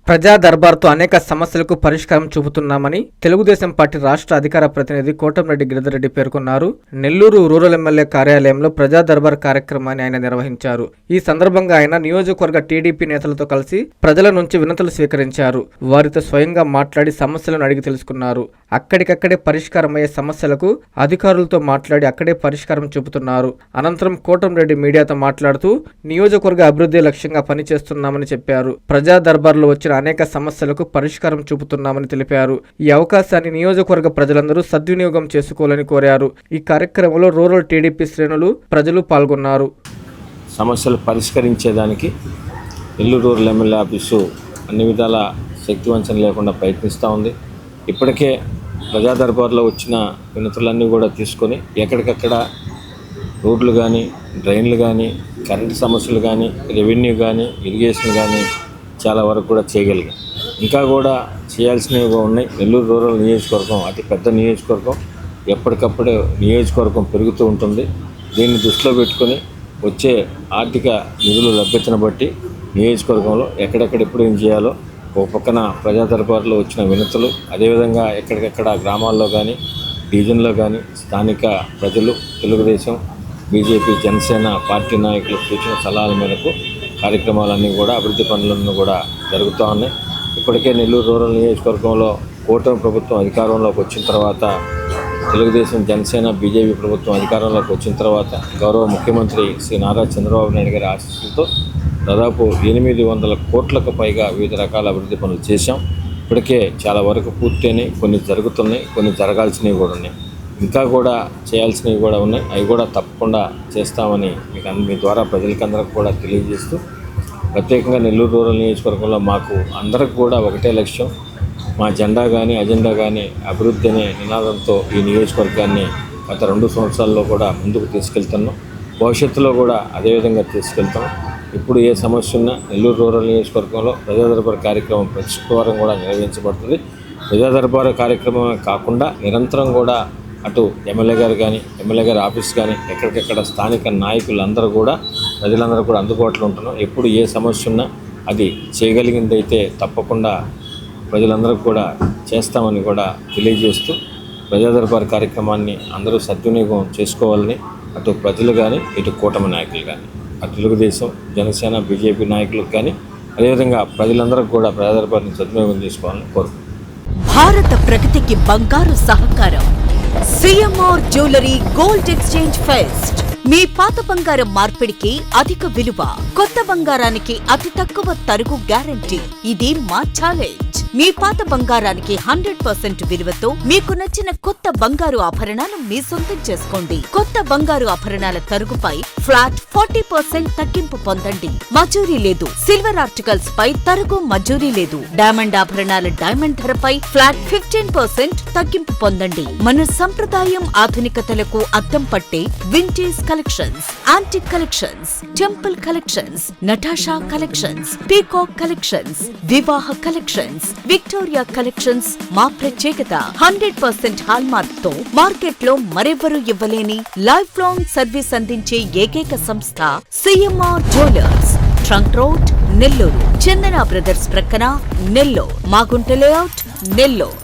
ప్రజా దర్బార్తో అనేక సమస్యలకు పరిష్కారం చూపుతున్నామని తెలుగుదేశం పార్టీ రాష్ట్ర అధికార ప్రతినిధి కోటంరెడ్డి గిరిధర్రెడ్డి పేర్కొన్నారు. నెల్లూరు రూరల్ ఎమ్మెల్యే కార్యాలయంలో ప్రజా దర్బార్ కార్యక్రమాన్ని ఆయన నిర్వహించారు. ఈ సందర్భంగా ఆయన నియోజకవర్గ టీడీపీ నేతలతో కలిసి ప్రజల నుంచి వినతులు స్వీకరించారు. వారితో స్వయంగా మాట్లాడి సమస్యలను అడిగి తెలుసుకున్నారు. అక్కడికక్కడే పరిష్కారమయ్యే సమస్యలకు అధికారులతో మాట్లాడి అక్కడే పరిష్కారం చూపుతున్నారు. అనంతరం కోటంరెడ్డి మీడియాతో మాట్లాడుతూ నియోజకవర్గ అభివృద్ధి లక్ష్యంగా పనిచేస్తున్నామని చెప్పారు. ప్రజా దర్బార్లో వచ్చిన అనేక సమస్యలకు పరిష్కారం చూపుతున్నామని తెలిపారు. ఈ అవకాశాన్ని నియోజకవర్గ ప్రజలందరూ సద్వినియోగం చేసుకోవాలని కోరారు. ఈ కార్యక్రమంలో రూరల్ టీడీపీ శ్రేణులు ప్రజలు పాల్గొన్నారు. సమస్యలు పరిష్కరించేదానికి నెల్లూరు రూరల్ ఎమ్మెల్యే ఆఫీసు అన్ని విధాల శక్తివంచన లేకుండా ప్రయత్నిస్తూ ఉంది. ఇప్పటికే ప్రజా దర్బార్లో వచ్చిన వినతులన్నీ కూడా తీసుకొని ఎక్కడికక్కడ రోడ్లు కానీ, డ్రైన్లు కానీ, కరెంటు సమస్యలు కానీ, రెవెన్యూ కానీ, ఇరిగేషన్ కానీ చాలా వరకు కూడా చేయగలిగాం. ఇంకా కూడా చేయాల్సినవి ఉన్నాయి. నెల్లూరు రూరల్ నియోజకవర్గం అతి పెద్ద నియోజకవర్గం. ఎప్పటికప్పుడు నియోజకవర్గం పెరుగుతూ ఉంటుంది. దీన్ని దృష్టిలో పెట్టుకొని వచ్చే ఆర్థిక నిధుల లభ్యతను బట్టి నియోజకవర్గంలో ఎక్కడెక్కడ ఎప్పుడు ఏం చేయాలో ఒక పక్కన ప్రజా దర్బార్లో వచ్చిన వినతులు, అదేవిధంగా ఎక్కడికెక్కడ గ్రామాల్లో కానీ, డివిజన్లో కానీ స్థానిక ప్రజలు, తెలుగుదేశం, బీజేపీ, జనసేన పార్టీ నాయకుల సూచన సలహాల మేరకు కార్యక్రమాలన్నీ కూడా అభివృద్ధి పనులన్నీ కూడా జరుగుతూ ఉన్నాయి. ఇప్పటికే నెల్లూరు రూరల్ నియోజకవర్గంలో కూటమి ప్రభుత్వం అధికారంలోకి వచ్చిన తర్వాత, తెలుగుదేశం, జనసేన, బీజేపీ ప్రభుత్వం అధికారంలోకి వచ్చిన తర్వాత గౌరవ ముఖ్యమంత్రి శ్రీ నారా చంద్రబాబు నాయుడు గారి ఆశీస్సులతో దాదాపు 800 కోట్లకు పైగా వివిధ రకాల అభివృద్ధి పనులు చేశాం. ఇప్పటికే చాలా వరకు పూర్తయినాయి. కొన్ని జరుగుతున్నాయి, కొన్ని జరగాల్సినవి కూడా ఉన్నాయి. ఇంకా కూడా చేయాల్సినవి కూడా ఉన్నాయి. అవి కూడా తప్పకుండా చేస్తామని మీ ద్వారా ప్రజలకందరికి కూడా తెలియజేస్తూ, ప్రత్యేకంగా నెల్లూరు రూరల్ నియోజకవర్గంలో మాకు అందరికి కూడా ఒకటే లక్ష్యం. మా జెండా కానీ, అజెండా కానీ అభివృద్ధి అనే నినాదంతో ఈ నియోజకవర్గాన్ని గత 2 సంవత్సరాల్లో కూడా ముందుకు తీసుకెళ్తున్నాం. భవిష్యత్తులో కూడా అదేవిధంగా తీసుకెళ్తాం. ఇప్పుడు ఏ సమస్య ఉన్నా నెల్లూరు రూరల్ నియోజకవర్గంలో ప్రజా దర్బార్ కార్యక్రమం ప్రతి శుక్రవారం కూడా నిర్వహించబడుతుంది. ప్రజా దర్బార్ కార్యక్రమమే కాకుండా నిరంతరం కూడా అటు ఎమ్మెల్యే గారు కానీ, ఎమ్మెల్యే గారి ఆఫీస్ కానీ, ఎక్కడికెక్కడ స్థానిక నాయకులందరూ కూడా ప్రజలందరూ కూడా అందుబాటులో ఉంటున్నాం. ఎప్పుడు ఏ సమస్య ఉన్నా అది చేయగలిగిందైతే తప్పకుండా ప్రజలందరూ కూడా చేస్తామని కూడా తెలియజేస్తూ, ప్రజా దర్బార్ కార్యక్రమాన్ని అందరూ సద్వినియోగం చేసుకోవాలని అటు ప్రజలు కానీ, ఇటు కూటమి నాయకులు కానీ, అటు తెలుగుదేశం, జనసేన, బీజేపీ నాయకులకు కానీ, అదేవిధంగా ప్రజలందరూ కూడా ప్రజా దర్బార్ని సద్వినియోగం చేసుకోవాలని కోరుకుంటున్నాను. భారత ప్రగతికి బంగారు సహకారం CMR jewellery gold exchange fest. మీ పాత బంగారం మార్పిడికి అధిక విలువ, కొత్త బంగారానికి అతి తక్కువ తరుగు గ్యారంటీ. ఇది మా ఛాలెంజ్. మీ పాత బంగారానికి 100% విలువతో మీకు నచ్చిన కొత్త బంగారు ఆభరణాలు మీ సొంతం చేసుకోండి. కొత్త బంగారు ఆభరణాల తరుగుపై ఫ్లాట్ 40% తగ్గింపు పొందండి. మజూరీ లేదు. సిల్వర్ ఆర్టికల్స్ పై తరుగు మజూరీ లేదు. డైమండ్ ఆభరణాల డైమండ్ ధరపై ఫ్లాట్ 15% తగ్గింపు పొందండి. మన సంప్రదాయం ఆధునికతలకు అద్దం పట్టే vintage collections, antique collections, temple collections, Natasha collections, peacock collections, వివాహ కలెక్షన్స్, విక్టోరియా కలెక్షన్స్ మా ప్రత్యేకత. 100% హాల్మార్క్ తో మార్కెట్ లో మరెవరూ ఇవ్వలేని లైఫ్ లాంగ్ సర్వీస్ అందించే ఏకైక సంస్థ CMR jewellers. Trunk road, Nellore. Chandana brothers ప్రక్కన నెల్లూరు. మాగుంట లేఅవుట్, నెల్లూరు.